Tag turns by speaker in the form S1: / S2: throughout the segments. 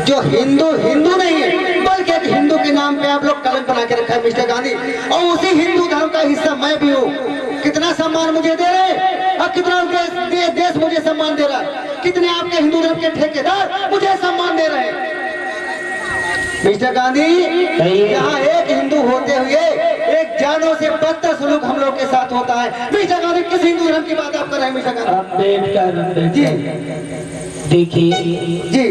S1: जो हिंदू हिंदू नहीं है बल्कि एक हिंदू के नाम पे आप लोग कलंक बना के रखा है मिस्टर गांधी, और उसी हिंदू धर्म का हिस्सा मैं भी हूँ। कितना सम्मान मुझे दे रहे और कितना देश मुझे सम्मान दे रहा है, कितने आपके हिंदू धर्म के ठेकेदार मुझे सम्मान दे रहे हैं। मिस्टर गांधी, यहाँ एक हिंदू होते हुए एक जानों से बदतर सलूक हम लोग के साथ होता है। मिस्टर गांधी, किस हिंदू धर्म की बात आप कर रहे हैं मिस्टर गांधी? जी
S2: देखिए
S1: जी,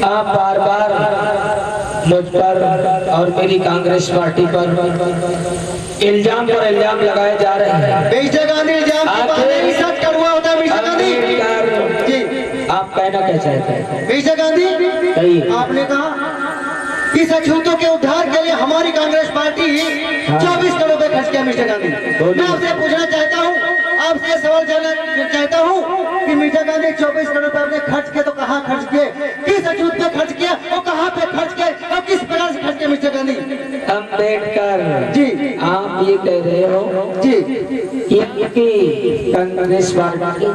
S2: आप बार बार मुझ पर और मेरी कांग्रेस पार्टी पर इल्जाम लगाए जा रहे हैं।
S1: मिस्टर गांधी, इल्जाम की बात नहीं, सच कड़वा होता है मिस्टर गांधी। जी,
S2: आप कहना क्या चाहते हैं?
S1: मिस्टर गांधी, आपने कहा इस अछूतों के उद्धार के लिए हमारी कांग्रेस पार्टी 24 करोड़ रुपए खर्च किया। मिस्टर गांधी, मैं आपसे पूछना चाहता हूँ, आपसे सवाल जानना चाहता हूँ कि मिस्टर गांधी 24 करोड़ रुपए आपने खर्च किए तो कहाँ खर्च किए, किस अछूत पे खर्च किया और कहाँ पे खर्च किए और किस प्रकार से खर्च किया मिस्टर गांधी?
S2: अम्बेडकर
S1: जी,
S2: आप ये कह रहे हो
S1: जी
S2: कि कांग्रेस पार्टी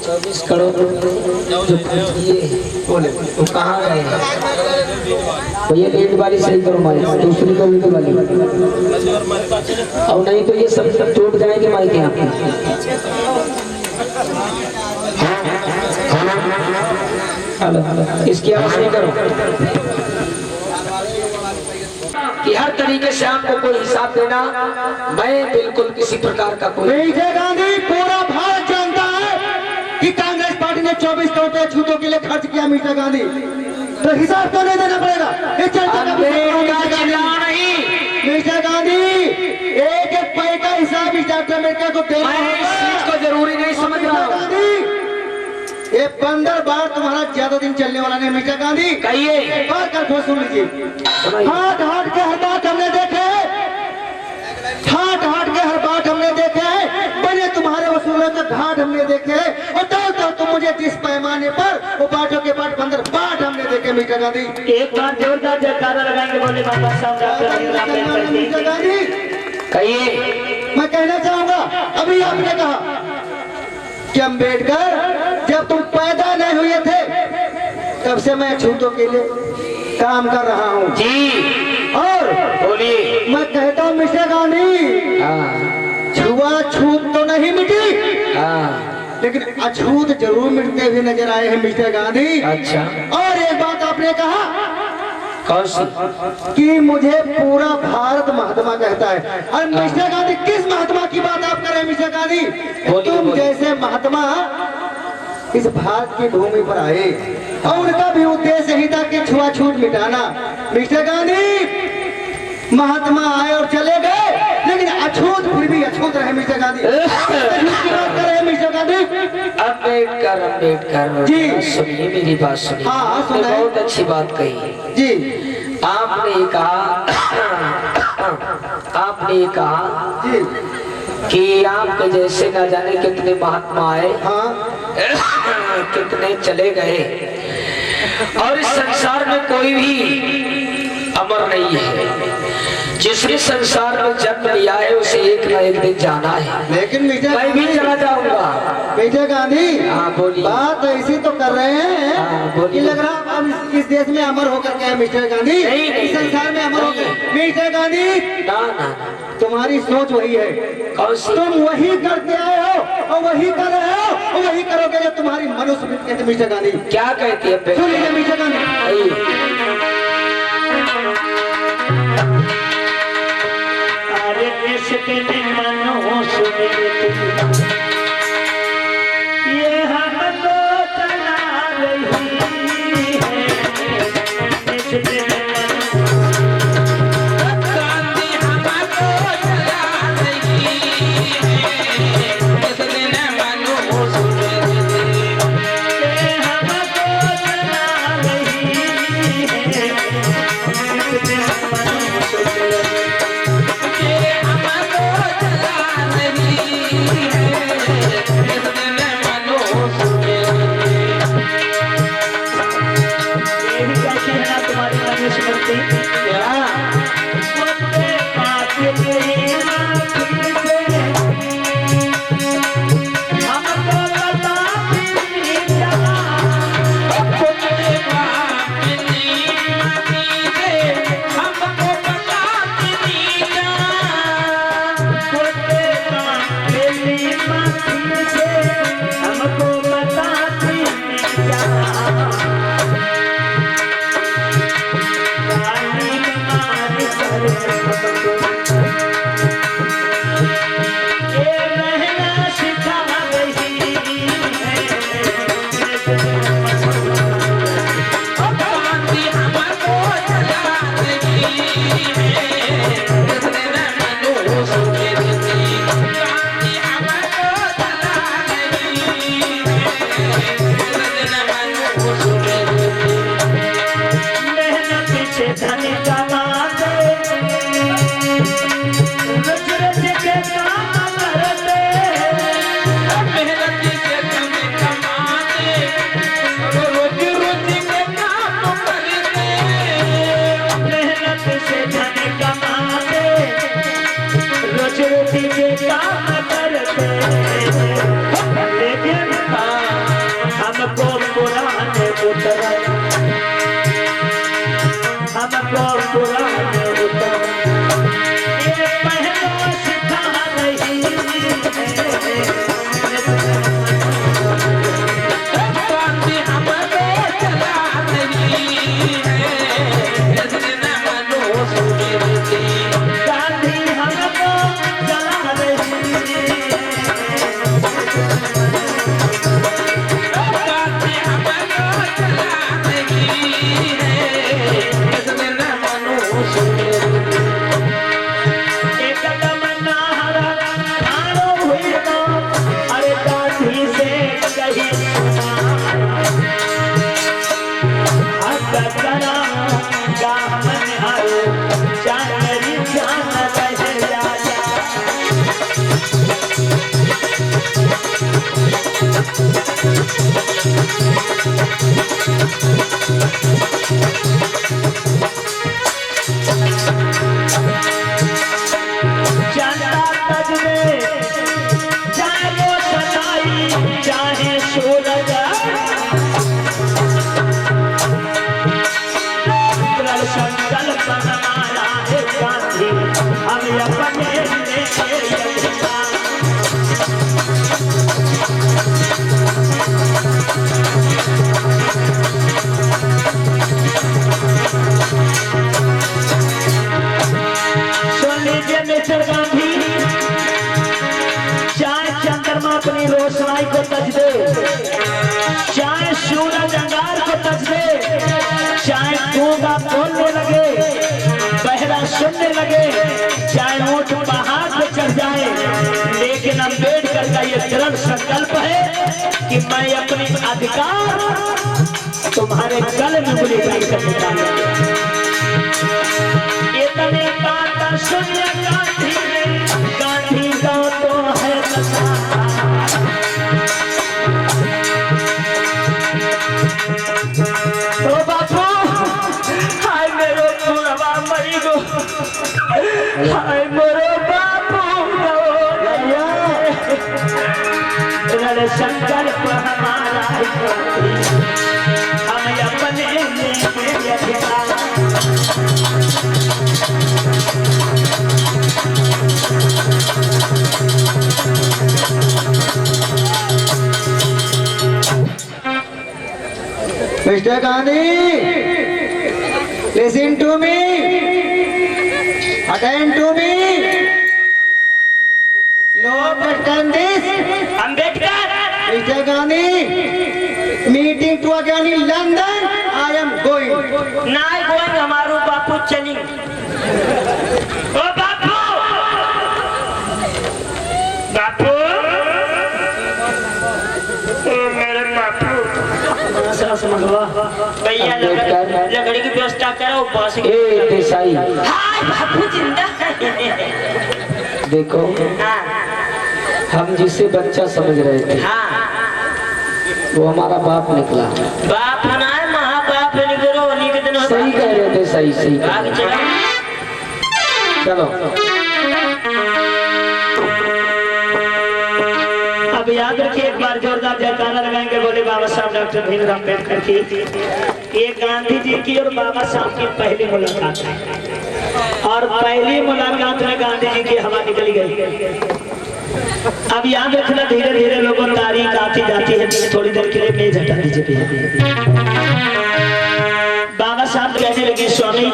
S2: 24 करोड़ जो खर्च किए बोले वो कहाँ गए हैं? तो ये रेड वाली सही करो माइक, दूसरी को उल्टी वाली, और नहीं तो ये सब टूट जाएंगे माइक यहाँ पे। इसकी आवाज नहीं करो कि हर तरीके से आपको कोई हिसाब देना, मैं बिल्कुल किसी प्रकार का कोई।
S1: मिस्टर गांधी, पूरा भारत जानता है कि कांग्रेस पार्टी ने 24 करोड़ रुपए छूतों के लिए खर्च किया। मिस्टर गांधी, तो हिसाब तो नहीं देना पड़ेगा। ये चर्चा का नहीं मिस्टर गांधी, एक एक पैसे का हिसाब इस डॉक्टर अम्बेडकर को देना
S2: को जरूरी नहीं समझ रहा हूँ।
S1: गांधी, ये 15 बार तुम्हारा ज्यादा दिन चलने वाला नहीं। मिस्टर गांधी,
S2: कहिए,
S1: बात कर सुन लीजिए। हाथ हाथ के हर बात हमने देखे, हाथ हाथ के हर बात हमने देखे हैं, बने तुम्हारे वसूलों का घाट हमने देखे, और तो तुम मुझे जिस पैमाने पर वो बाटों के बाद 15 बाट हमने देखे। मिस्टर गांधी,
S3: एक बार जोरदार जयकारा लगाएंगे, बोले बाबा साहब।
S1: मिस्टर गांधी,
S2: कहिए,
S1: मैं कहना चाहूंगा, अभी आपने कहा कि अम्बेडकर जब तुम पैदा नहीं हुए थे तब से मैं छूतों के लिए काम कर रहा हूँ
S2: जी,
S1: और
S2: बोलिए।
S1: मैं कहता हूँ मिस्टर गांधी, छुआछूत तो नहीं मिटी, लेकिन अछूत जरूर मिटते हुए नजर आए हैं मिस्टर गांधी।
S2: अच्छा,
S1: और एक बात आपने कहा
S2: कौन सी?
S1: कि मुझे पूरा भारत महात्मा कहता है। और मिस्टर गांधी, किस महात्मा की बात आप कर रहे हैं मिस्टर गांधी? तुम जैसे महात्मा इस भारत की भूमि पर आए और उनका भी उद्देश्य ही था कि छुआछूत मिटाना। मिस्टर गांधी, महात्मा आए और चले गए, लेकिन अछूत फिर भी अछूत रहे। मिस्टर गांधी, की बात कर रहे हैं मिस्टर गांधी?
S2: अम्बेडकर
S1: जी,
S2: सुनिए मेरी बात सुनिए।
S1: हाँ, सुनाइए।
S2: बहुत अच्छी बात कही
S1: जी,
S2: आपने कहा
S1: जी,
S2: कि आपके जैसे न जाने कितने महात्मा आए,
S1: हाँ,
S2: कितने चले गए, और इस संसार में कोई भी अमर नहीं है। जिसने संसार में जन्म लिया है उसे एक न एक दिन जाना है।
S1: लेकिन
S2: मैं भी चला जाऊंगा।
S1: मिस्टर गांधी,
S2: हाँ बोलिए।
S1: बात ऐसी तो कर रहे हैं
S2: बोलिए।
S1: कि लग रहा अब इस देश में अमर होकर के मिस्टर गांधी,
S2: नहीं,
S1: इस संसार में अमर होकर। मिस्टर गांधी,
S2: ना ना,
S1: तुम्हारी सोच वही है,
S2: कौन सी?
S1: तुम वही करते आए हो और वही कर रहे हो और वही करोगे जो तुम्हारी मनुस्मृति कहते। मिस्टर गांधी,
S2: क्या कहती है?
S1: सुन लीजिए मिस्टर गांधी,
S3: ये हम तो चला रही है। हमको पुराने उतर हमको पुराने उतर ये पहला सिखा नहीं
S2: गांधी हमको चला नहीं है इसने मनो सुनती
S3: गांधी हमको चला नहीं
S2: गांधी हमको चला नहीं है इसने मनो सुनती
S3: एक कदम ना हरा हारो हुई तो अरे गांधी से कहीं करा गामन आयो जानरी जान रह जा जनता तजमे चाहे वो सताई चाहे सूरज संकल्प हमारा है गांधी हम अपने सुन लीजिए मिस्टर गांधी चाहे चंद्रमा अपनी रोशनाई को तज दे चाहे सूरज अंगार को तज दे चाहे गूंगा बोलने लगे बहरा सुनने लगे चाहे ऊंट पहाड़ पे चढ़ जाए लेकिन अम्बेडकर का ये दृढ़ संकल्प है कि मैं अपने अधिकार तुम्हारे गले में गोली कर निकालूंगा इतने बात सुनिए गांधी गांधी का तो है तो बापू हाय मेरो बुढ़वा मरी गो हाय मेरो बापू रण संकल्प हमारा हम अपने लेके अधिकार
S1: Mr. Gandhi, listen to me, attend to me. Lord, understand this.
S3: Ambedkar
S1: Mr. Gandhi, meeting to again in London, I am going.
S3: नाय गोइंग हमारो बापू चली ओ बापू बापू ओ मेरे बापू भैया लकड़ी की व्यवस्था करो बस
S2: ए देसाई
S3: हाय बापू जिंदा
S2: देखो
S3: हाँ
S2: हम जिसे बच्चा समझ रहे थे
S3: हाँ
S2: वो हमारा बाप निकला
S3: बाप ना है महा बाप निकलो निकल
S2: सही कह रहे थे सही सही कह
S3: आगे
S2: रहे थे। चलो
S3: अब याद रखिए एक बार जोरदार जयकारा लगाएंगे बोले बाबा साहब डॉक्टर भीमराव अम्बेडकर की ये गांधी जी की और बाबा साहब की पहली मुलाकात है और पहली मुलाकात में गांधी जी की हवा निकली गई। अब याद रखना धीरे धीरे लोगों तारीख आती जाती है थोड़ी देर के लिए मेज हटा दीजिए। बाबा साहब कहने लगे स्वामी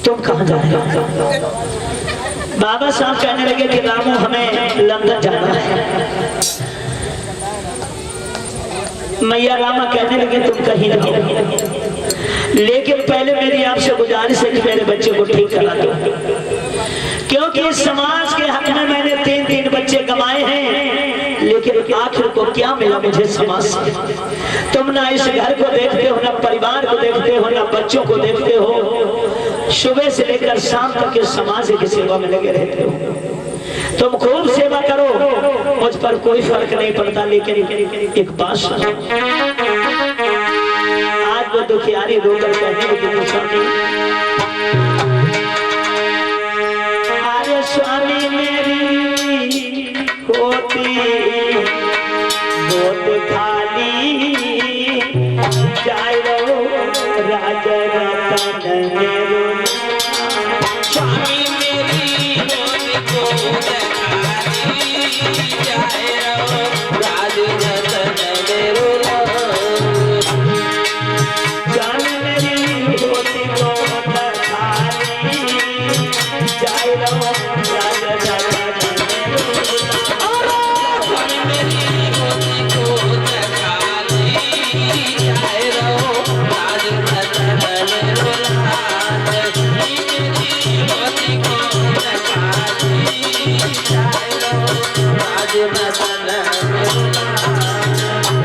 S3: तुम कहाँ जा रहे हो? बाबा साहब कहने लगे कि रामू हमें लंदन जाना है। मैया रामा कहने लगे तुम कहीं नहीं, लेकिन पहले मेरी आपसे गुजारिश है कि मेरे बच्चे को ठीक करा दो, क्योंकि समाज के हक में मैंने 3 बच्चे कमाए हैं, लेकिन आखिर को क्या मिला मुझे समाज से? तुम ना इस घर को देखते हो, ना परिवार को देखते हो, ना बच्चों को देखते हो, सुबह से लेकर शाम तक इस समाज की सेवा में लगे रहते हो। तुम खूब सेवा करो, मुझ पर कोई फर्क नहीं पड़ता, लेकिन एक बात सुनो। आज वो दुखियारी रोकर कहने लगी स्वामी, अरे स्वामी मेरी होती गोद खा
S4: स्वामी मेरी होली को दिखाई जाए रहो राज जतन मेरो
S3: जान मेरी होती को दिखाई जाए रहो राज जतन
S4: स्वामी मेरी होली को दिखाई जाए रहो राज जतन मेरो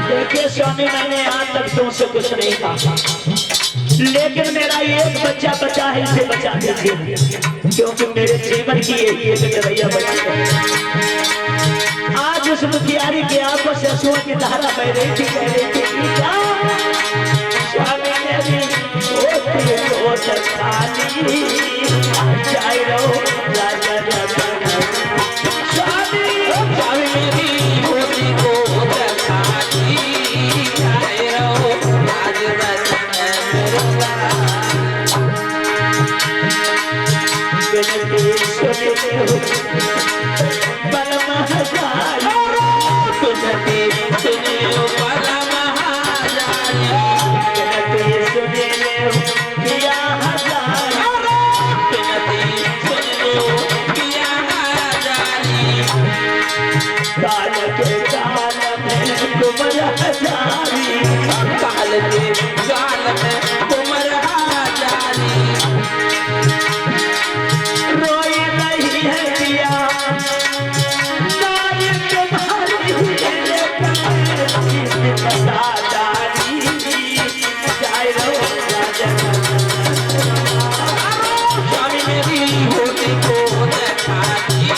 S3: देखिए स्वामी, मैंने आज तक तुमसे कुछ नहीं कहा, लेकिन मेरा एक बच्चा बचा है, इसे बचा दीजिए, क्योंकि मेरे जीवन की यही एक रवैया बची है। आज उस मुखियारी की आंखों से आंसुओं की धारा बह रही थी, कह रही थी कि क्या स्वामी मेरी होती को दिखाई जाए रहो राजा जतन
S4: स्वामी मेरी होली को दिखाई जाए रहो राज जतन मेरो
S3: बिनती सुने हो बल महाजारी,
S4: बिनती सुने हो बल महाजारी,
S3: बिनती सुने हो किया हजारी,
S4: बिनती सुने हो किया हजारी,
S3: काल के काल में तुमर हजारी,
S4: काल के काल में तुमर हजारी,
S3: रोई नहीं है किया नारी तुम्हारी सदारी जाए रहो राजा
S4: स्वामी मेरी होली को दिखाई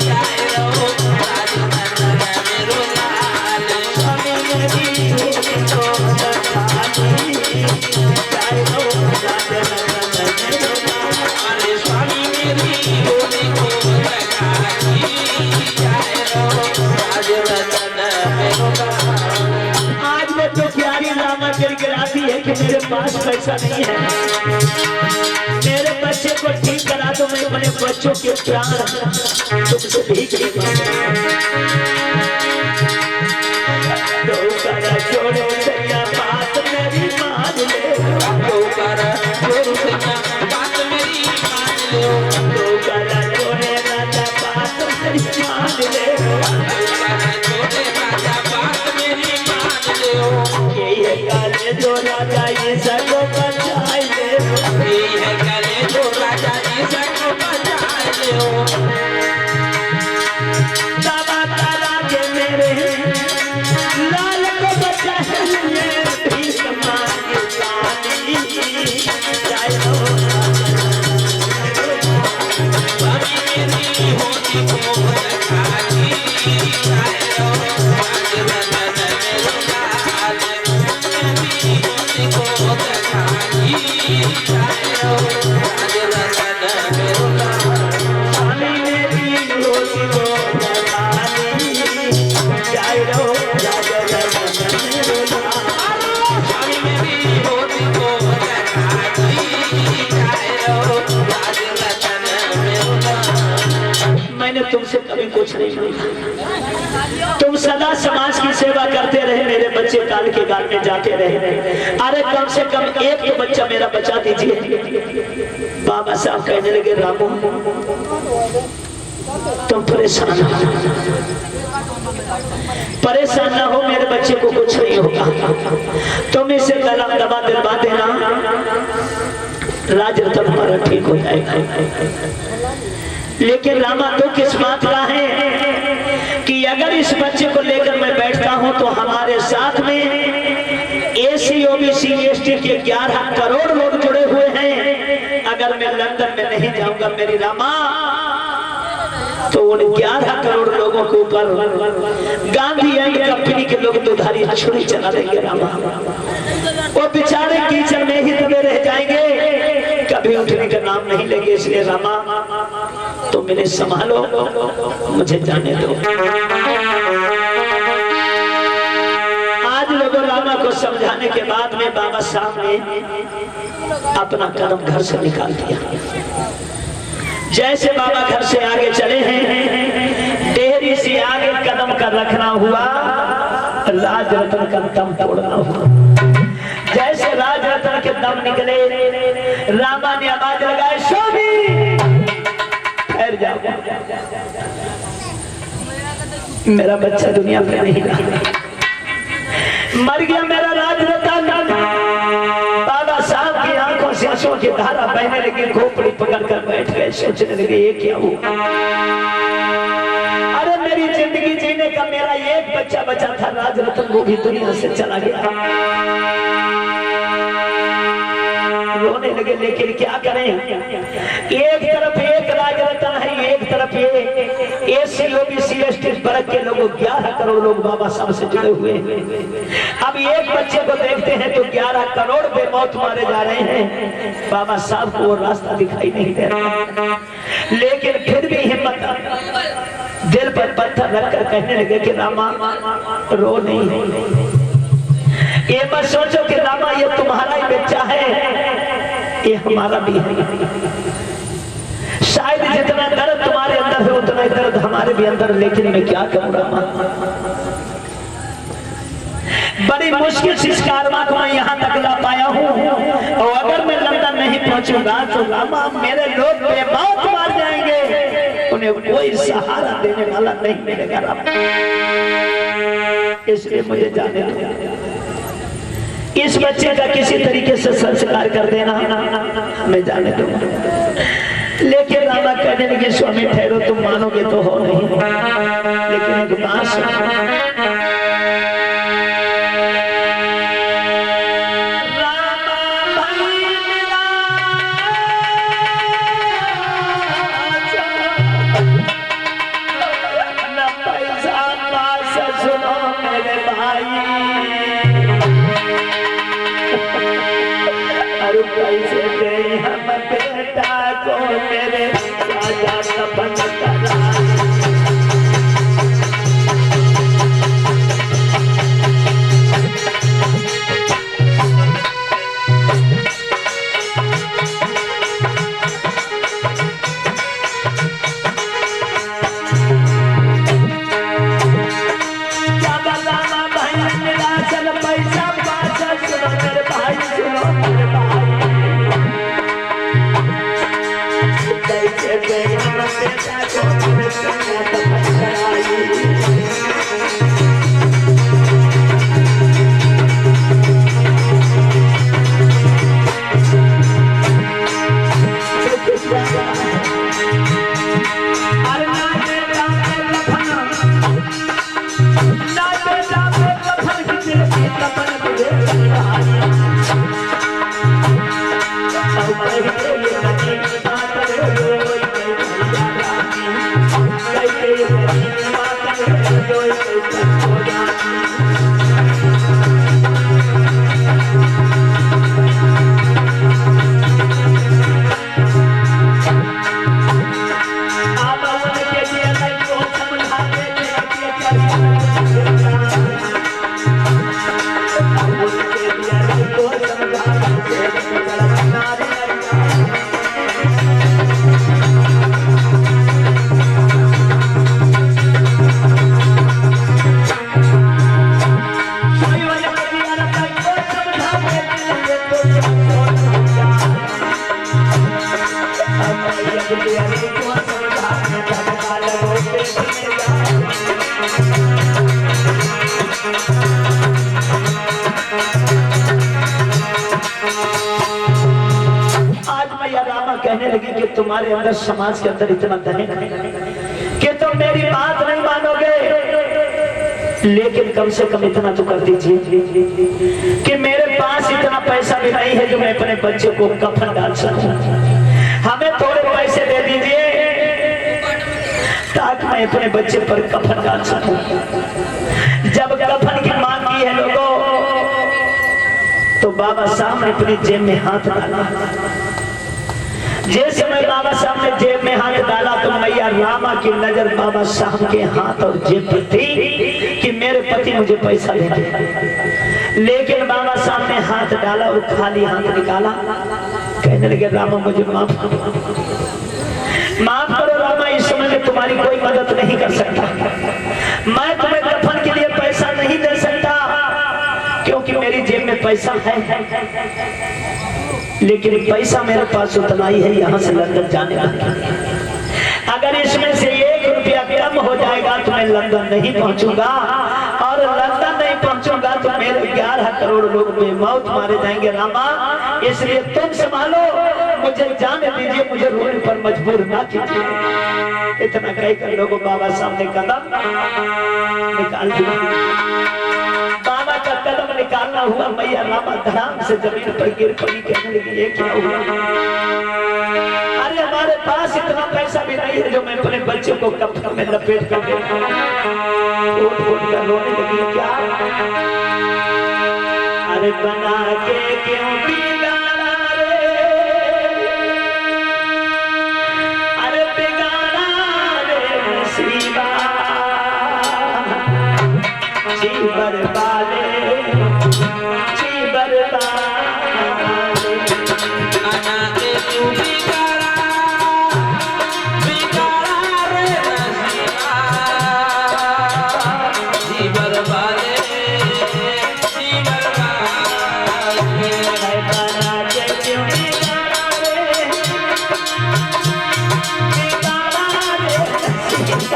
S4: जाए रहो राज जतन मेरो लाल,
S3: स्वामी मेरी होली को दिखाई जाए रहो राजा
S4: अरे स्वामी मेरी होली को दिखाई जाए रहो राज जतन मेरो लाल।
S3: आज मैं तो प्यारी लामा गिड़गिड़ाती है कि मेरे पास पैसा नहीं है, मेरे बच्चे को ठीक करा दो, मैं अपने बच्चों के प्राण तुमसे भीख नहीं मांगता। दो करा जोड़ो सैया बात मेरी मान ले,
S4: दो कर जोर से ना बात मेरी मान लो,
S3: दो करा जोड़े राजा बात मेरी मान ले,
S4: दो कर जोरे राजा बात मेरी मान लो,
S3: यही है काले जो राजा ये सबको बचाए ले,
S4: यही है गले जो राजा जी सबको बचाए लो,
S3: दावा करा के मेरे लाल को बचाए ले, भीख मांगे पानी जाए हो
S4: स्वामी मेरी होली को दिखाई जाए रहो राज जतन मेरो लाल, मेरी होली को दिखाई जाए रहो राज जतन मेरो लाल।
S3: स्वामी मेरी होली को दिखाई जाए रहो राजा जतन मेरो लाल।
S4: स्वामी मेरी होली को दिखाई जाए रहो राज जतन मेरो लाल।
S3: मैंने तुमसे कभी कुछ नहीं मांगा, तुम सदा समाज की सेवा करते रहे, मेरे बच्चे काल के गाल में जाते रहे, अरे कम से कम एक तो बच्चा मेरा बचा दीजिए। बाबा साहब कहने लगे रामू तुम परेशान ना हो, मेरे बच्चे को कुछ नहीं होगा, तुम इसे दवा दिलवा देना, राज रतन हमारा ठीक हो जाएगा। लेकिन रामा तो किस बात का है कि अगर इस बच्चे को लेकर मैं बैठता हूं तो हमारे साथ में एसी ओबीसी एसटी के 11 करोड़ लोग जुड़े हुए हैं। अगर मैं लंदन में नहीं जाऊंगा मेरी रामा तो उन 11 करोड़ लोगों के ऊपर गांधी एंड कंपनी के लोग दुधारी छुरी चला देंगे रामा, वो बेचारे कीचड़ में ही दबे रह जाएंगे, कभी उठने का नाम नहीं लेंगे। इसलिए रामा तो मेरे संभालो, मुझे जाने दो। आज लोगों रामा को समझाने के बाद में बाबा साहब ने अपना कदम घर से निकाल दिया। जैसे बाबा घर से आगे चले हैं, डेहरी से आगे कदम का रखना हुआ, राज रतन का दम तोड़ना हुआ। जैसे राज रतन के दम निकले, रामा ने आवाज लगाई, स्वामी ठहर जाओ, मेरा बच्चा दुनिया में नहीं रहा, मर गया मेरा राज रतन। बाबा साहब की आंखों से आंसुओं की धारा बहने लगी, खोपड़ी पकड़कर बैठ गए, सोचने लगे ये क्या हुआ। अरे मेरी जिंदगी जीने का मेरा एक बच्चा बचा था, राज रतन वो भी दुनिया से चला गया। रोने लगे, लेकिन क्या करें, एक तरफ एक राज रतन है, एक तरफ ये एससी ओबीसी एसटी वर्ग के लोग 11 करोड़ लोग बाबा साहब से जुड़े हुए हैं। अब एक बच्चे को देखते हैं तो 11 करोड़ बेमौत मारे जा रहे हैं। बाबा साहब को वो रास्ता दिखाई नहीं दे रहा, लेकिन फिर भी हिम्मत दिल पर पत्थर रखकर कहने लगे कि रामा रो नहीं, ये मत सोचो कि रामा ये तुम्हारा ही बच्चा है, ये हमारा भी है। शायद जितना दर्द तुम्हारे अंदर है उतना ही दर्द हमारे भी अंदर, लेकिन मैं क्या करूं रामा, बड़ी मुश्किल से इस कारवां को मैं यहाँ तक ला पाया हूँ, और अगर मैं लंदन नहीं पहुंचूंगा तो रामा मेरे लोग बेमौत मार जाएंगे, उन्हें कोई सहारा देने वाला नहीं मिलेगा रामा, इसलिए मुझे जाने दो। इस बच्चे का किसी तरीके से संस्कार कर देना, मैं जाने दूंगा। लेकिन रामा कहने लगे, स्वामी ठहरो, तुम मानोगे तो हो नहीं, लेकिन एक बात सुनो, कैसे दे हम बेटा को मेरे राजा सपन करा। क्या बताना भाई, मेरा चल पैसा पासा, सुनो मेरे भाई, सुनो मेरे भाई, कहने लगी कि तुम्हारे अंदर समाज के अंदर इतना दहेज कि तुम मेरी बात नहीं मानोगे, लेकिन कम से कम इतना तो कर दीजिए कि मेरे पास इतना पैसा भी नहीं है जो मैं अपने बच्चे को कफन डाल सकूं। हमें थोड़े पैसे दे दीजिए ताकि मैं अपने बच्चे पर कफन डाल सकूं। जब कफन की मांग की है लोगों, तो बाबा साहब ने अपनी जेब में हाथ डाला। जैसे मैं बाबा साहब ने जेब में हाथ डाला तो मैया रामा की नजर बाबा साहब के हाथ और जेब पर थी कि मेरे पति मुझे पैसा दे दे। लेकिन डाला और खाली हाथ निकाला, कहने लगे रामा मुझे माफ करो रामा, इस समय में तुम्हारी कोई मदद नहीं कर सकता। मैं तुम्हें कफन के लिए पैसा नहीं दे सकता क्योंकि मेरी जेब में पैसा है, लेकिन पैसा मेरे पास उतना ही है यहाँ से लंदन जाने का। अगर इसमें से 1 रुपया कम हो जाएगा तो मैं लंदन नहीं पहुंचूंगा, और लंदन नहीं पहुंचूंगा तो मेरे 11 करोड़ लोग बेमौत मारे जाएंगे रामा, इसलिए तुम संभालो, मुझे जाने दीजिए, मुझे रोने पर मजबूर ना कीजिए। इतना कहकर लोगों बाबा सामने कदम निकाल दिया। बाबा का कदम निकालना हुआ, मैया रामा धड़ाम से जमीन पर गिर पड़ी, कहने लगी ये क्या हुआ? अरे हमारे पास इतना पैसा भी नहीं है जो मैं अपने बच्चे को कफन में लपेट कर दे। उठ कर रोने लगी, क्या? अरे बना के क्यों बिगाड़ा रे, अरे बिगाड़ा रे नसीबा, जी बरबादे, जी बरबादे,
S4: बना के क्यों बिगाड़ा, बिगाड़ा रे नसीबा, जी बरबादे, जी बरबादे।
S3: बना के क्यों बिगाड़ा रे, बिगाड़ा रे नसीबा,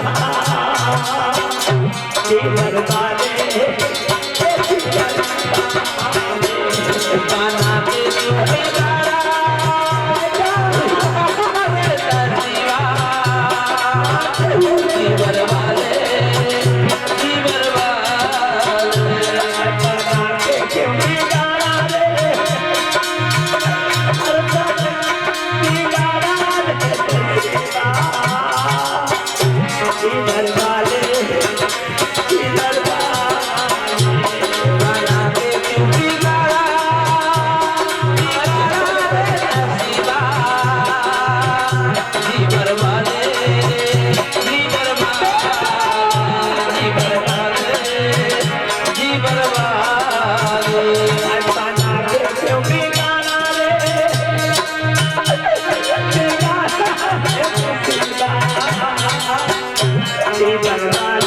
S3: जी बरबादे, जी बरबादे।
S4: बना के क्यों बिगाड़ा, बिगाड़ा रे नसीबा, जी बरबादे, जी बरबादे।
S3: बना के क्यों बिगाड़ा रे, बिगाड़ा रे नसीबा, जी बरबादे, जी बरबादे।
S4: बना के क्यों बिगाड़ा, बिगाड़ा रे नसीबा, जी बरबादे, जी बरबादे, जी बरबादे, जी बरबादे।
S3: बना के क्यों बिगाड़ा रे, बिगाड़ा रे नसीबा, जी बरबादे,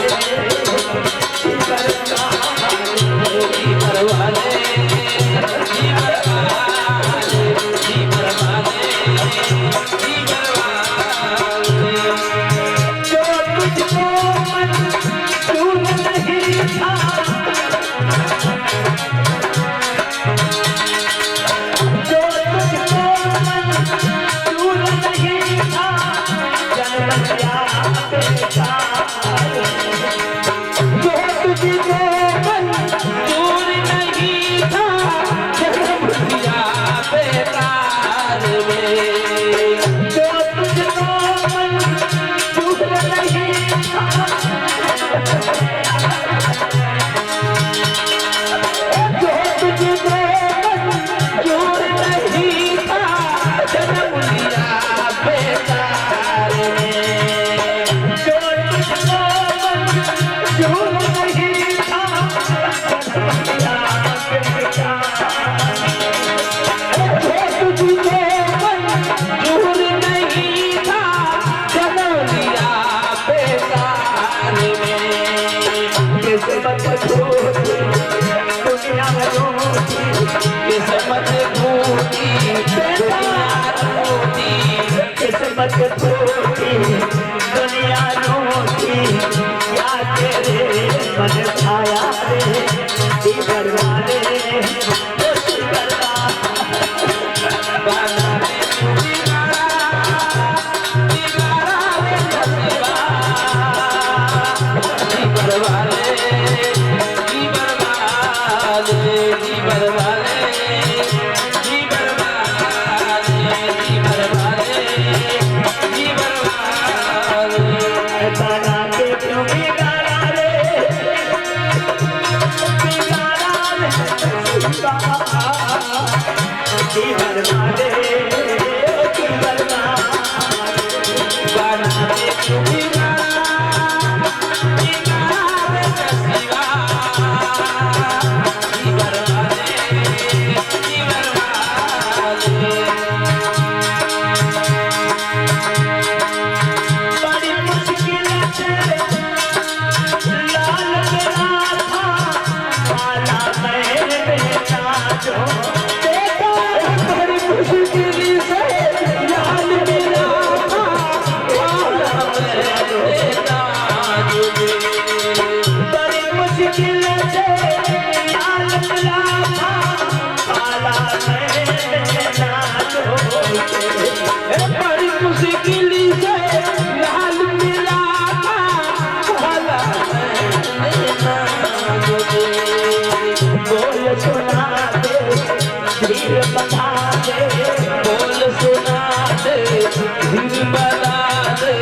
S3: जी बरबादे।
S4: जी बरबादे, जी बरबादे, जी बरबादे।
S3: जो तुझको मंजूर नहीं था, जो तुझको मंजूर नहीं था, जन्म लिया बेकार। जो तुझको
S4: दूर नहीं था, जन्म लिया बेकार में।
S3: जो तुझको मंजूर नहीं था, जो तुझको मंजूर नहीं था,
S4: जन्म लिया बेकार में।
S3: जो तुझको मंजूर नहीं था, जन्म लिया बेकार। जो तुझको
S4: दूर नहीं था, जन्म लिया बेकार में।
S3: किस्मत खोटी, दुनिया में रोटी,
S4: किस्मत फूटी, दुनिया टूटी,
S3: किस्मत खोटी, दुनिया रोटी, क्या तेरे मन छाया रे, दीवर वाले, दीवर
S4: बना के क्यों बिगाड़ा, बिगाड़ा रे नसीबा, जी बरबादे, जी बरबादे, जी बरबादे, जी बरबादे, जी बरबादे, जी बरबादे।
S3: बना के क्यों बिगाड़ा रे, बिगाड़ा रे नसीबा, दीवर वाले, दीवर वाले।
S4: बना के क्यों बिगाड़ा, बिगाड़ा रे नसीबा, जी बरबादे, जी बड़ी मुश्किल से लाल मिला भला
S3: बोल सुना दे धीर बता दे
S4: बोल सुना दे दिल बना दे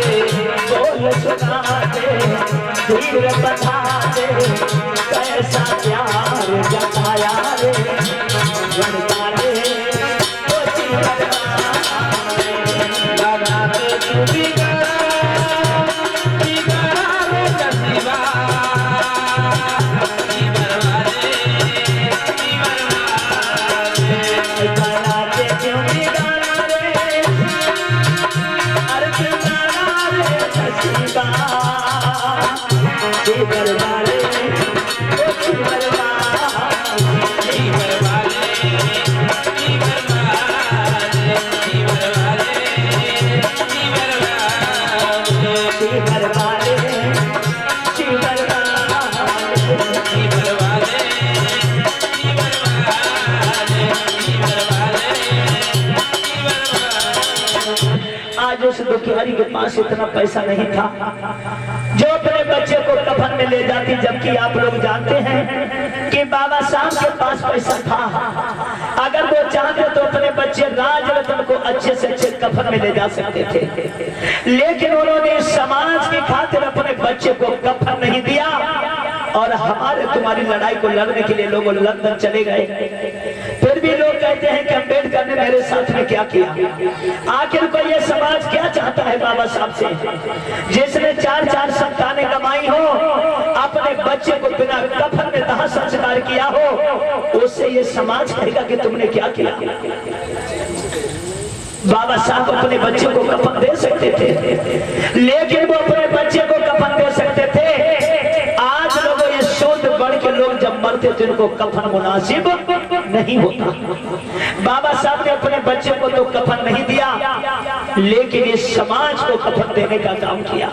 S3: बोल सुना दे धीर बता दे कैसा प्यार जताया रे बनता रे ओ जीवन
S4: लगा दे तू बिगड़ा रे जसीबा
S3: गाना दे क्यों गाना रे अरे गाना रे नसीबा जीवन वाले ओ जीवन आज उस दुखियारी के पास इतना पैसा नहीं था जो अपने बच्चे को कफन में ले जाती, जबकि आप लोग जानते हैं कि बाबा साहब के पास पैसा था। अगर वो चाहते तो अपने बच्चे राजरत्न को अच्छे से अच्छे कफन में ले जा सकते थे, लेकिन उन्होंने समाज की खातिर अपने बच्चे को कफन नहीं दिया और हमारे तुम्हारी लड़ाई को लड़ने के लिए लोग लंदन चले गए। फिर भी लोग कहते हैं कि अम्बेडकर ने मेरे साथ में क्या किया। आखिर को ये समाज क्या चाहता है बाबा साहब से, जिसने 4-4 संतानें कमाई हो, अपने बच्चे को बिना कफन में दाह संस्कार किया हो, उससे ये समाज कहेगा कि तुमने क्या किया। बाबा साहब अपने बच्चे को कफन दे सकते थे, लेकिन वो अपने बच्चे को कफन दे सकते थे। आज लोग ये शुद्ध बढ़ के लोग जब मरते तो इनको कफन मुनासिब नहीं होता। बाबा साहब ने अपने बच्चे को तो कफन नहीं दिया, लेकिन इस समाज को कफन देने का काम किया।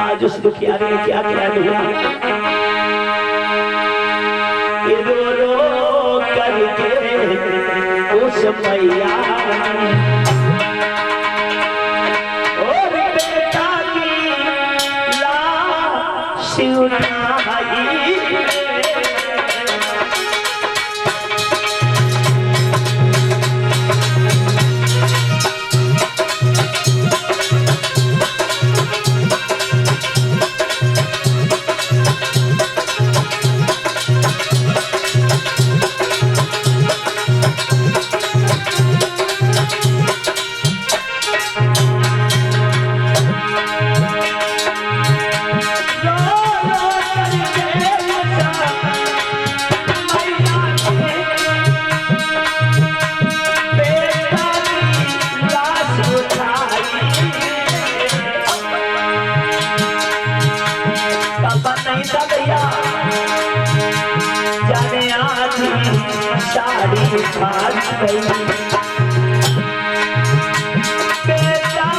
S3: आज उस दुखियारी ने क्या किया रो रो करके उस मैया और बेटा की लाश उठाई। जाने आधी साड़ी खान गई, बेटा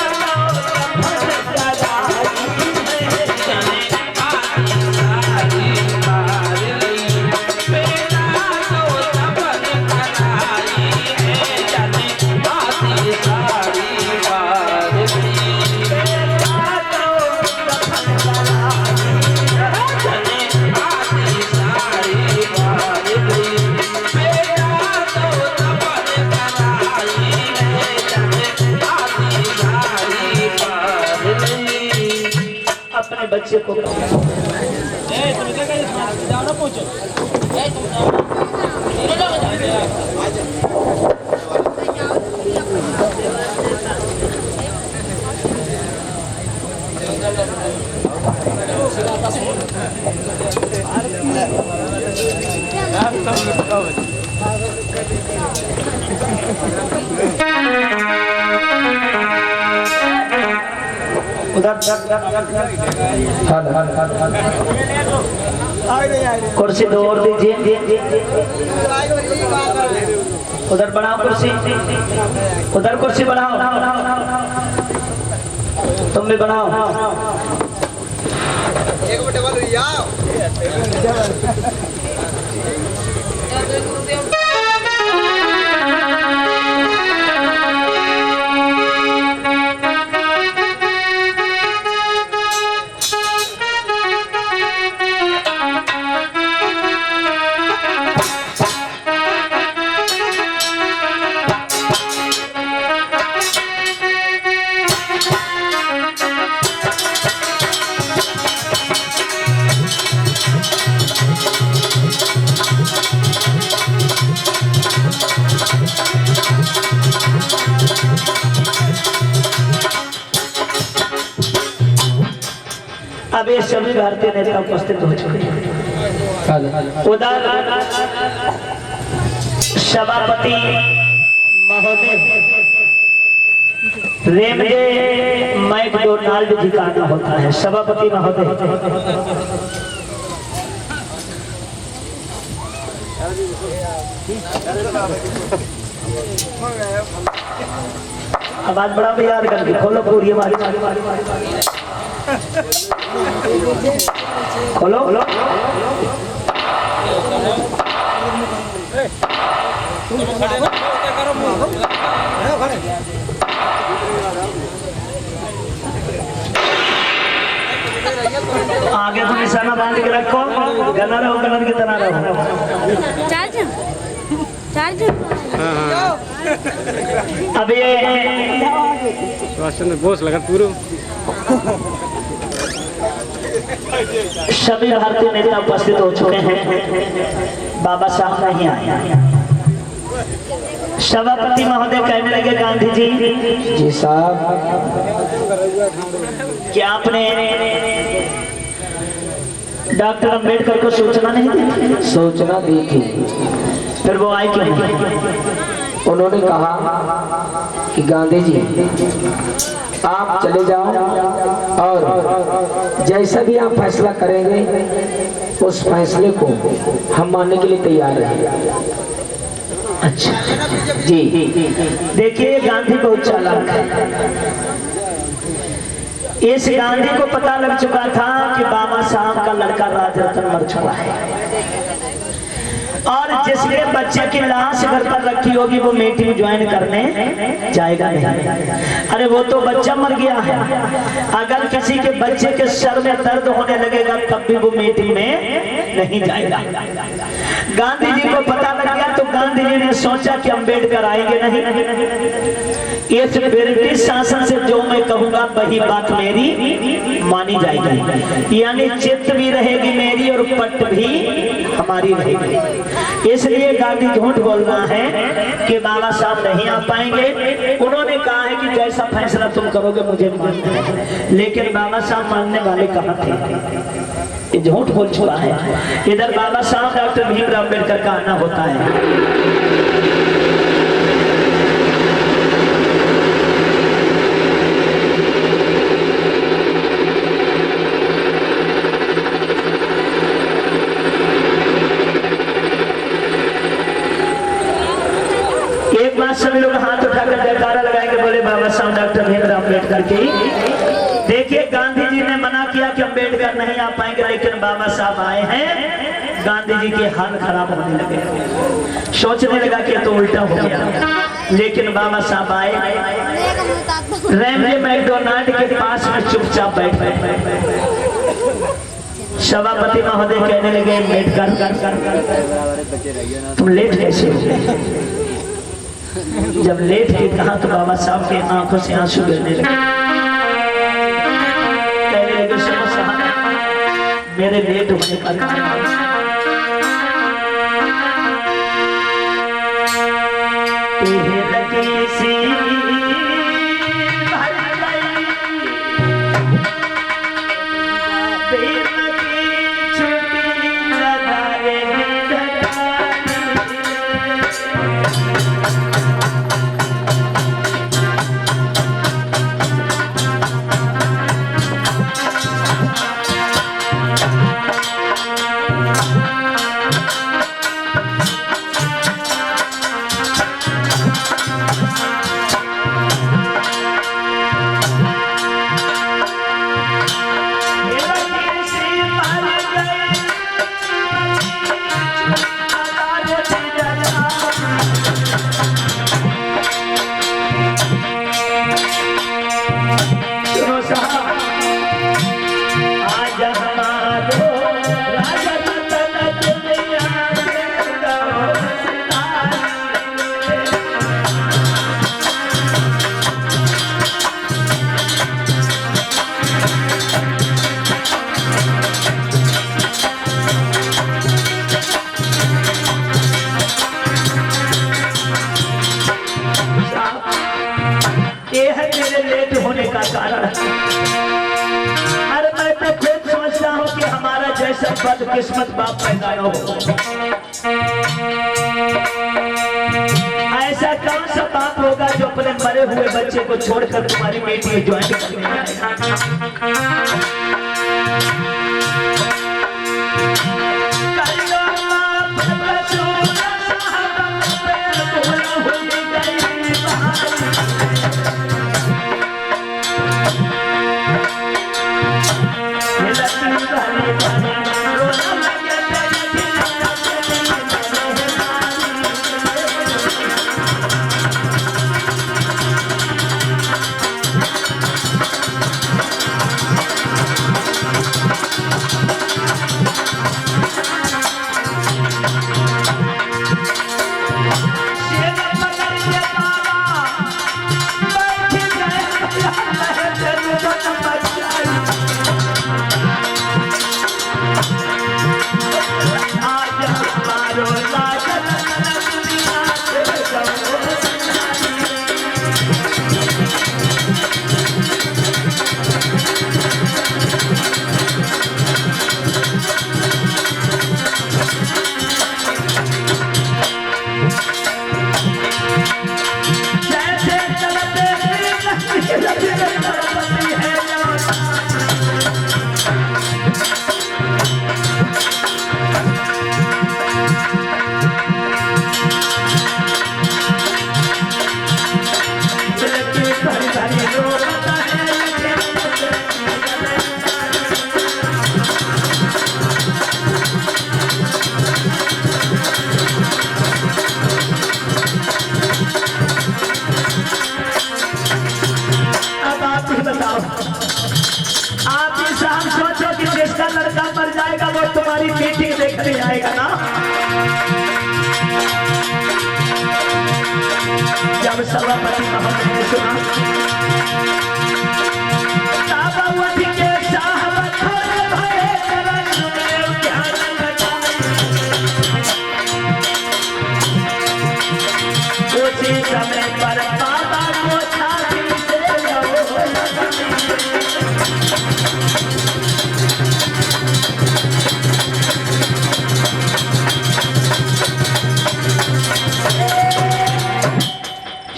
S3: अपने बच्चे को उधर कुर्सी दो और दीजिए, उधर बढ़ाओ कुर्सी, उधर कुर्सी बढ़ाओ, तुम भी बढ़ाओ।
S1: एक टेबल
S3: भारतीय नेता उपस्थित हो चुके हैं। उधर सभापति महोदय रेमजे मैकडोनाल्ड जी का आना होता है। सभापति महोदय आवाज बड़ा यार करके खोलो पूरी आवाज खोलो आगे तो निशाना बांध के रखो। गना रहो गनर की तरह रहो।
S5: चार्ज
S3: अब ये
S6: बोस लगा पूरा
S3: सभी भारतीय नेता उपस्थित हो चुके हैं। बाबा साहब नहीं आए। सभापति महोदय कहने लगे गांधी जी
S2: जी साहब
S3: क्या आपने डॉक्टर अंबेडकर को सूचना नहीं दी?
S2: सूचना दी थी,
S3: फिर वो आए क्यों नहीं?
S2: उन्होंने कहा कि गांधी जी आप चले जाओ और जैसा भी आप फैसला करेंगे उस फैसले को हम मानने के लिए तैयार हैं।
S3: अच्छा जी, देखिए गांधी बहुत चालाक है। इस गांधी को पता लग चुका था कि बाबा साहब का लड़का राजरत्न मर चुका है और जिसके बच्चे की लाश घर पर रखी होगी वो मीटिंग ज्वाइन करने जाएगा नहीं। अरे वो तो बच्चा मर गया है, अगर किसी के बच्चे के सर में दर्द होने लगेगा तब भी वो मीटिंग में नहीं जाएगा। गांधी जी को पता लग गया तो गांधी जी ने सोचा कि अंबेडकर आएंगे नहीं। इस ब्रिटिश शासन से जो मैं कहूंगा वही बात मेरी मानी जाएगी, यानी चित्त भी रहेगी मेरी और पट भी हमारी रहेगी। इसलिए गांधी झूठ बोल रहा है कि बाबा साहब नहीं आ पाएंगे। उन्होंने कहा है कि जैसा फैसला तुम करोगे मुझे मानना है, लेकिन बाबा साहब मानने वाले कहाँ थे? ये झूठ बोल चुका है। इधर बाबा साहब डॉक्टर भीमराव अम्बेडकर का आना होता है। एक बार सभी लोग हाथ उठाकर जयकारा लगाएंगे, बोले बाबा साहब डॉक्टर भीमराव अम्बेडकर की। देखिए गांधी जी ने मना किया कि अम्बेडकर नहीं आ पाएंगे, लेकिन बाबा साहब आए हैं। गांधी जी के हाल खराब होने लगे, सोचने लगा कि तो उल्टा हो गया, लेकिन बाबा साहब आए। रेमजे मैकडोनाल्ड के पास में चुपचाप बैठ गए। सभापति महोदय कहने लगे अम्बेडकर तुम लेट कैसे हो? जब लेट के कहा तो बाबा साहब के आंखों से आंसू गिरने लगे। कहने लगे सुनो साहब, मेरे लेट होने पर बदकिस्मत बाप पैदा न हो। ऐसा कौन सा बाप होगा जो अपने मरे हुए बच्चे को छोड़कर तुम्हारी बेटी ज्वाइन करने आएगा? तुम्हारी मीटिंग देखने आएगा ना। जब सभापति महोदय ने सुना उसी समय पर बाबा को छाती से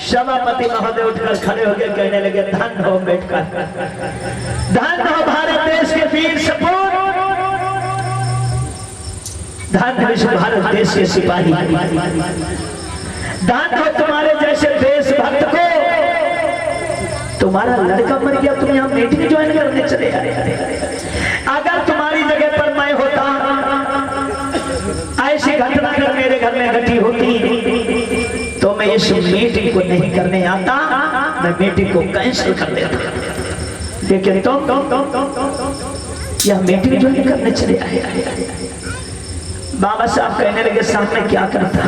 S3: सभापति महोदय उठकर खड़े हो गए, कहने लगे धन हो अम्बेडकर, धन हो भारत देश के वीर सपूत, धन विश्व भारत देश के सिपाही, धन हो तुम्हारे जैसे देशभक्त को। तुम्हारा लड़का मर गया, तुम यहाँ मीटिंग ज्वाइन करने चले आए। अगर तुम्हारी जगह पर मैं होता, ऐसी घटना अगर मेरे घर में घटी होती तो मैं इस मीटिंग को नहीं करने आता, मैं मीटिंग को कैंसिल कर देता। लेकिन तुम यह मीटिंग जो नहीं करने चले आए। बाबा साहब कहने लगे सामने क्या करता,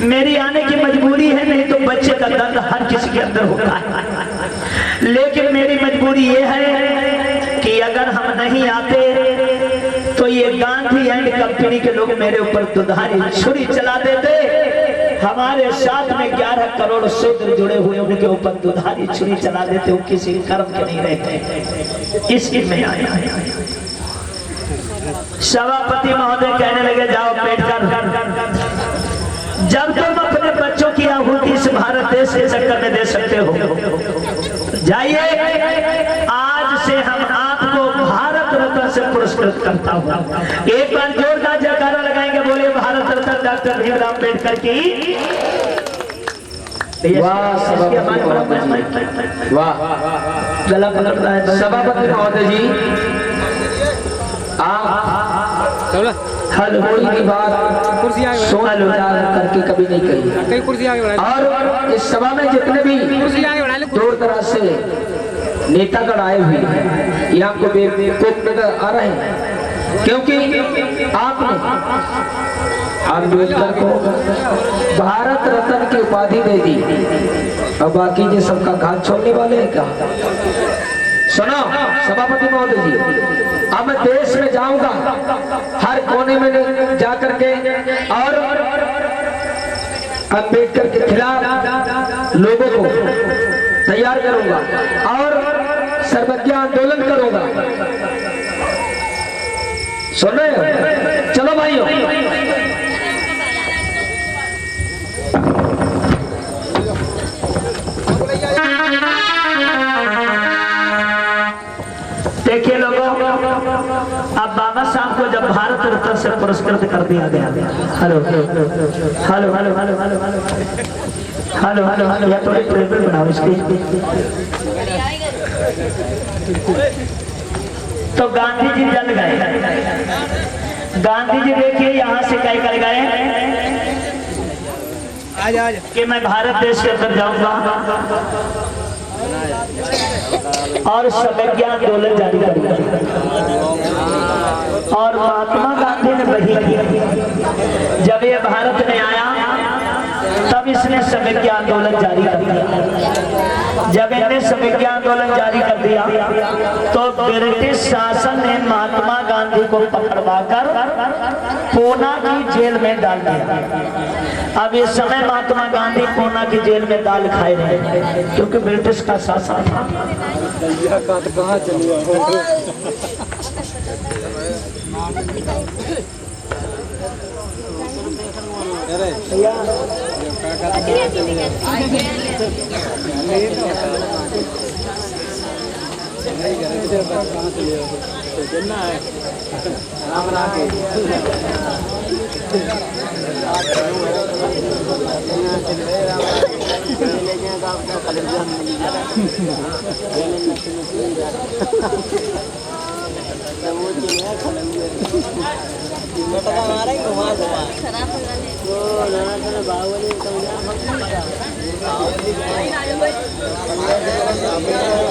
S3: मेरी आने की मजबूरी है, नहीं तो बच्चे का दर्द हर किसी के अंदर होता है। लेकिन मेरी मजबूरी ये है कि अगर हम नहीं आते तो ये गांधी एंड कंपनी के लोग मेरे ऊपर दुधारी छुरी चला देते। हमारे साथ में 11 करोड़ शूद्र जुड़े हुए, उनके ऊपर दुधारी छुरी चला देते, वो किसी कर्म के नहीं रहते। इसकी में आया। सभापति महोदय कहने लगे जाओ बैठकर, जब तुम अपने बच्चों की आहुति इस भारत देश के चक्कर में दे सकते हो, जाइए। आज से हम आपको भारत रत्न से पुरस्कृत करता हूँ। एक बार जोरदार जयकारा लगाएंगे, बोले भारत रत्न डॉक्टर भीमराव अम्बेडकर की।
S2: वाह गला पकड़ रहा है सभापति महोदय जी। आप हलहोड़ी की बात सोच विचार करके कभी नहीं कही, और इस सभा में जितने भी दूर दराज से नेतागण आए हुए हैं, यहाँ को बेवकूफ नजर आ रहे हैं, क्योंकि आपने अम्बेडकर को भारत रत्न की उपाधि दे दी, और बाकी ये सबका घात छोड़ने वाले हैं क्या? सुनो सभापति महोदय जी, अब मैं देश में जाऊंगा, हर कोने में जा करके और अम्बेडकर के खिलाफ लोगों को तैयार करूंगा और सर्वज्ञ आंदोलन करूंगा। सुन रहे हो? चलो भाइयों,
S3: देखिए लोगों, अब बाबा साहब को जब भारत रत्न से पुरस्कृत कर दिया गया, hello hello hello hello hello hello hello hello hello hello, या थोड़ी टेबल बनाओ इसकी। तो गांधी जी जल गए। गांधी जी देखिए यहाँ से कह कर गए कि मैं भारत देश के अंदर जाऊंगा और सवैज्ञा आंदोलन जारी करूंगा। और महात्मा गांधी ने वही किया। जब ये भारत में आया तब इसने सवैज्ञा आंदोलन जारी कर दिया। जब इन्हें सवैज्ञा आंदोलन जारी कर दिया तो ब्रिटिश शासन ने महात्मा गांधी को पकड़वाकर पूना की जेल में डाल दिया। अब इस समय महात्मा गांधी पूना की जेल में दाल खाए रहे क्योंकि ब्रिटिश का शासन था।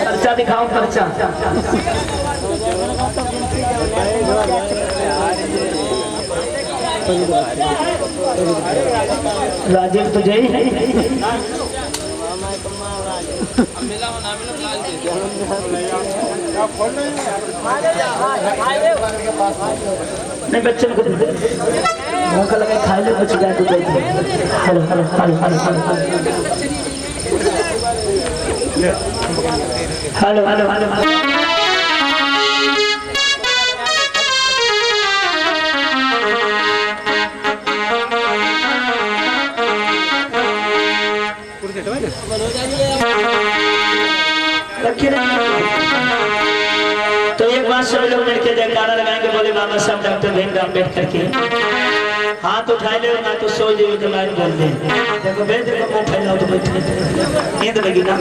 S3: पर्चा दिखाओ, पर्चा। राजीव तुझे ही नहीं, बच्चे को मौका लगा खा ले, बच जाए तो hello hello hello hello hello hello hello. तो एक बात सभी लोग मिलकर जयकारा लगाएंगे, बोले बाबा साहब डॉक्टर भीमराव अम्बेडकर के। हाथ उठाए ले ना तो सो जाओ तो मैं बोल दे। देखो बेच देखो मुंह फैलाओ तो बैठे नींद लगी ना।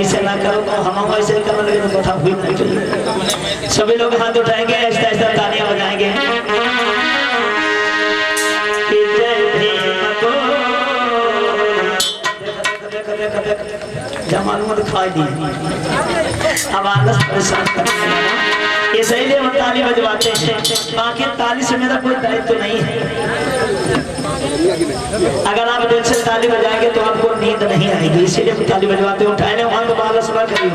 S3: ऐसे ना करो तो हम ऐसे करने लगे तो कथा हुई नहीं चाहिए। सभी लोग हाथ उठाएंगे, ऐसा ऐसा तालियां बजाएंगे। जमानत दिखाई दी। अब इसलिए हम ताली बजवाते हैं, बाकी ताली से मेरा कोई दायित्व तो नहीं है। अगर आप दिल से ताली बजाएंगे तो आपको नींद नहीं आएगी, इसीलिए हम ताली बजवाते हैं। उठाए वहां तो बाला सभा करिए।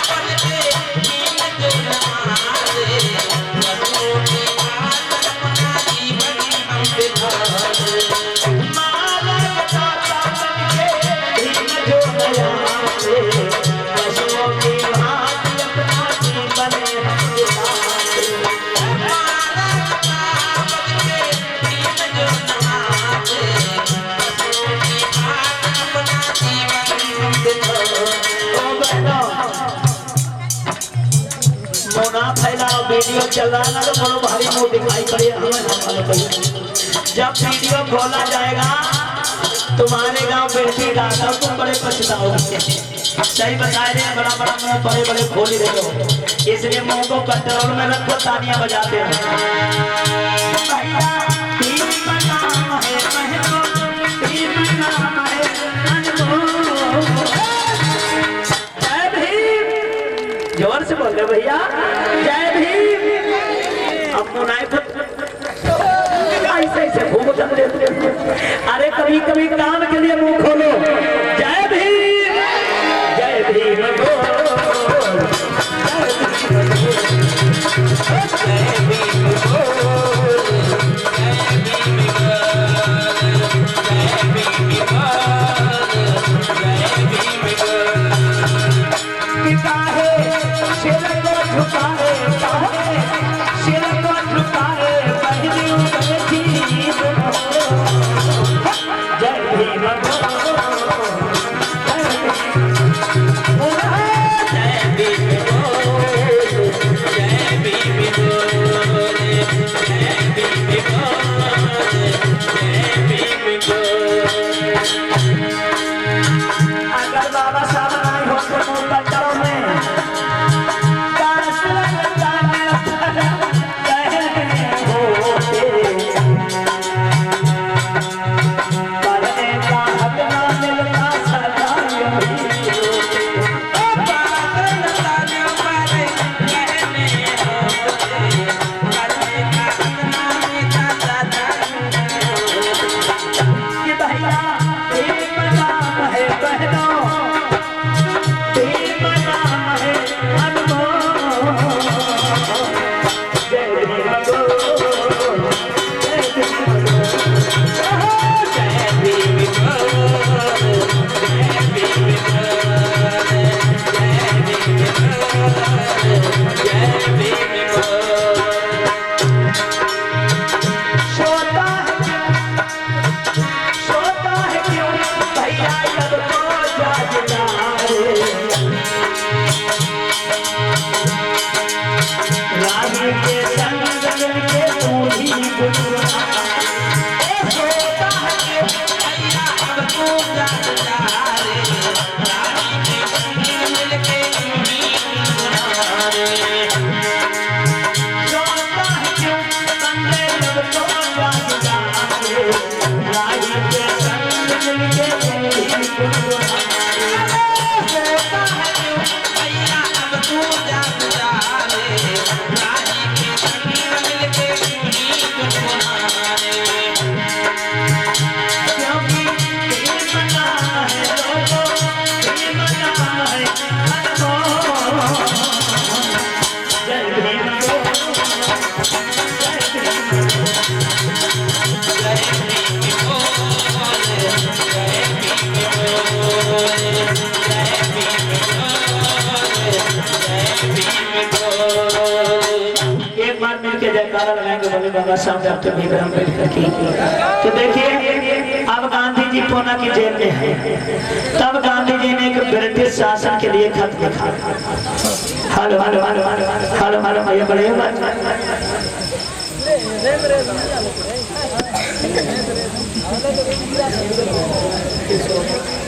S4: हमारा
S3: मोना फैलाओ, वीडियो चल रहा है ना तो बड़ो भारी मुंह दिखाई पड़े हमें। जब वीडियो खोला जाएगा तुम्हारे गांव बेटी गाता तुम बड़े पछताओगे। सही बता रहे हैं, बड़ा बड़ा मुंह बड़े बड़े खोल रहे हो, इसलिए मुंह को कंट्रोल में रखो, तालियां बजाते हैं। भैया भीम का नाम है महबूब, भीम का नाम है अनमोल। जय भीम, जोर से बोल रहे भैया, जय भीम। अब मुनाई ऐसे ऐसे घूम सकते। अरे कभी कभी काम के लिए मुंह खोलो। जय भीम, जय भीम बोल, जय भीम बोल, शेर को झुकाए, शेर को झुकाए, पहली उंगली जय भीम अगर बाबा साहब नहीं होते मुंह पत्थरों में जयकारा लगाएंगे बोले बाबा साहब डॉक्टर भीमराव अम्बेडकर की। तो देखिए अब गांधी जी पूना की जेल में है, तब गांधी जी ने एक ब्रिटिश शासन के लिए खत लिखा। Hello hello hello hello hello भैया बड़े